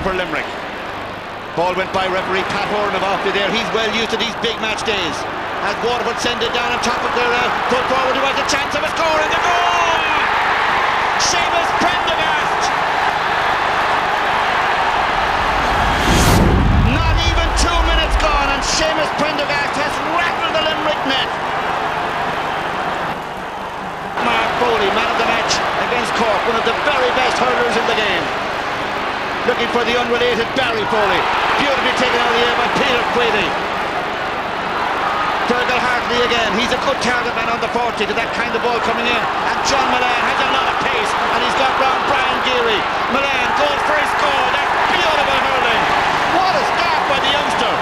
for Limerick. Ball went by referee Pat Horan of Offaly there. He's well used to these big match days. As Waterford send it down on top of their full forward, who has a chance of a score in the goal! Seamus Prendergast! Not even 2 minutes gone and Seamus Prendergast has rattled the Limerick net. Mark Foley, man of the match against Cork, one of the very best hurlers in the game. Looking for the unrelated Barry Foley. Beautifully taken out of the air by Páirc Uí. Fergal Hartley again. He's a good target man on the 40 to that kind of ball coming in. And John Milan has a lot of pace and he's got round Brian Geary. Milan goes for his goal. That's beautiful hurling. What a start by the youngster.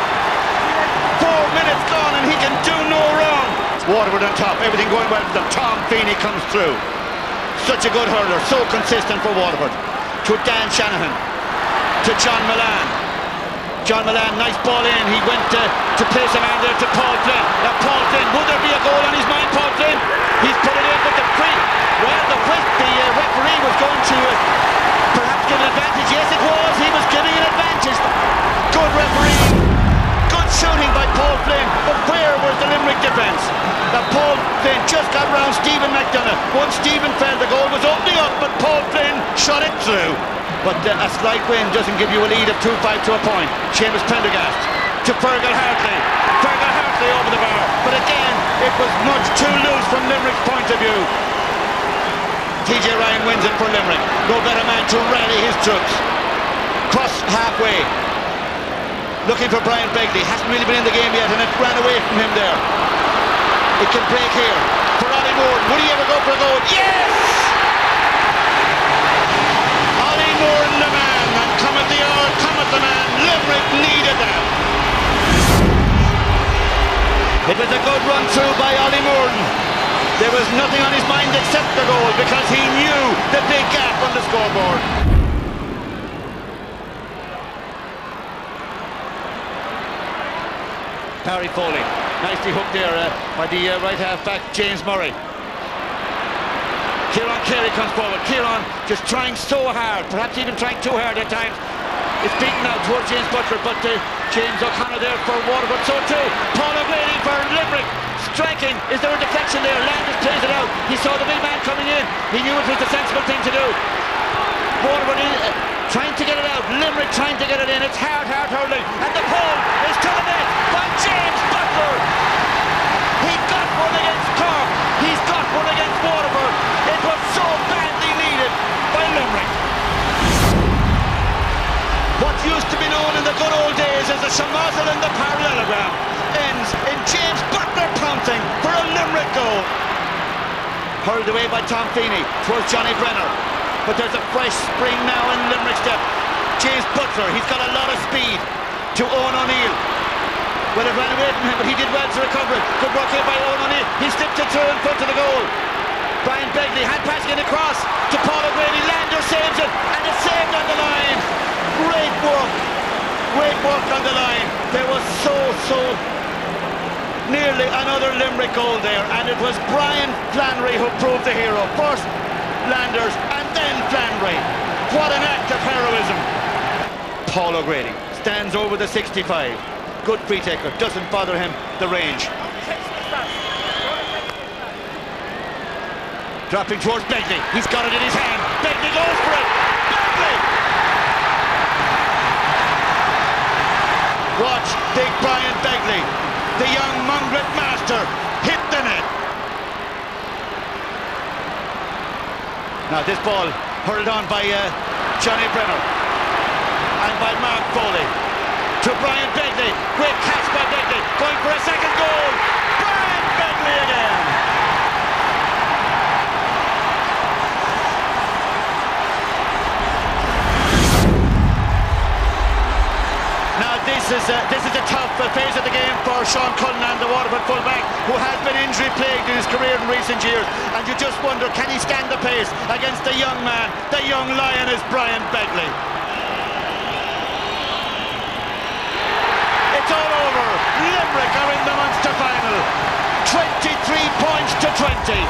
4 minutes gone and he can do no wrong. Waterford on top. Everything going well for them. Tom Feeney comes through. Such a good hurler. So consistent for Waterford. To Dan Shanahan. To John Milan. John Milan, nice ball in. He went to place a man there to Paul Flynn. Now Paul Flynn, would there be a goal on his mind, Paul Flynn? He's put it in with the free. Well, the referee was going to perhaps give an advantage. Yes, it was. He was giving an advantage. Good referee. Good shooting by Paul Flynn. But where was the Limerick defence? Now Paul Flynn just got round Stephen McDonough. Once Stephen fell, the goal was opening up, but Paul Flynn shot it through. But a slight win doesn't give you a lead of 2-5 to a point. Seamus Prendergast to Fergal Hartley. Fergal Hartley over the bar. But again, it was much too loose from Limerick's point of view. TJ Ryan wins it for Limerick. No better man to rally his troops. Cross halfway. Looking for Brian Begley. Hasn't really been in the game yet and it ran away from him there. It can break here for Ollie Moore. Would he ever go for a goal? Yes! Moore the man, and cometh the hour, cometh the man. Limerick needed that. It was a good run through by Ollie Moore. There was nothing on his mind except the goal because he knew the big gap on the scoreboard. Barry Foley, nicely hooked there by the right half back James Murray. Kieran Carey comes forward. Kieran just trying so hard, perhaps even trying too hard at times. It's beaten out towards James Butler, but James O'Connor there for Waterford, so too. Paul O'Grady for Limerick, striking. Is there a deflection there? Landis plays it out. He saw the big man coming in. He knew it was the sensible thing to do. Waterford trying to get it out. Limerick trying to get it in. It's hard hurling. And the ball is to the net by James Butler. He got one against Cork. He's got one against Waterford. It was so badly needed by Limerick. What used to be known in the good old days as the Shamazel and the parallelogram ends in James Butler pouncing for a Limerick goal. Hurled away by Tom Feeney towards Johnny Brenner. But there's a fresh spring now in Limerick's step. James Butler, he's got a lot of speed to Owen O'Neill. Well, it ran away from him, but he did well to recover it. Good work here by Owen O'Neill. He slipped it through in front of the goal. Brian Begley hand passing it across to Paul O'Grady. Lander saves it, and it's saved on the line. Great work on the line. There was so nearly another Limerick goal there, and it was Brian Flannery who proved the hero. First Landers and then Flannery. What an act of heroism. Paul O'Grady stands over the 65. Good free taker, doesn't bother him the range. Dropping towards Begley. He's got it in his hand. Begley goes for it. Begley! Watch big Brian Begley, the young Mungret master, hit the net. Now this ball hurled on by Johnny Brenner and by Mark Foley to Brian Begley. Great catch by Begley, going for a second goal. Brian Begley again. Now this is a tough phase of the game for Sean Cullinan, the Waterford fullback, who has been injury plagued in his career in recent years, and you just wonder, can he stand the pace against the young man, the young lion is Brian Begley. It's all over. Limerick are in the Munster final. 23 points to 20.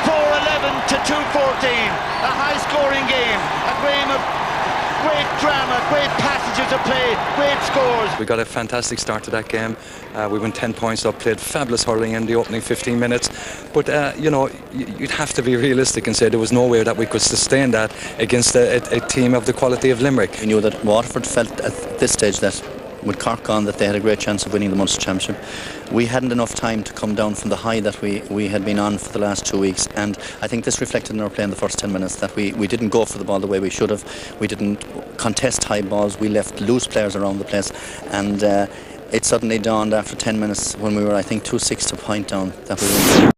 4-11 to 2-14. A high-scoring game. A game of great drama, great passages of play, great scores. We got a fantastic start to that game. We went 10 points up, played fabulous hurling in the opening 15 minutes. But, you'd have to be realistic and say there was no way that we could sustain that against a team of the quality of Limerick. We knew that Waterford felt at this stage that with Cork on that they had a great chance of winning the Munster Championship. We hadn't enough time to come down from the high that we had been on for the last 2 weeks, and I think this reflected in our play in the first 10 minutes, that we didn't go for the ball the way we should have. We didn't contest high balls, we left loose players around the place, and it suddenly dawned after 10 minutes when we were, I think, 2-6 to point down that we were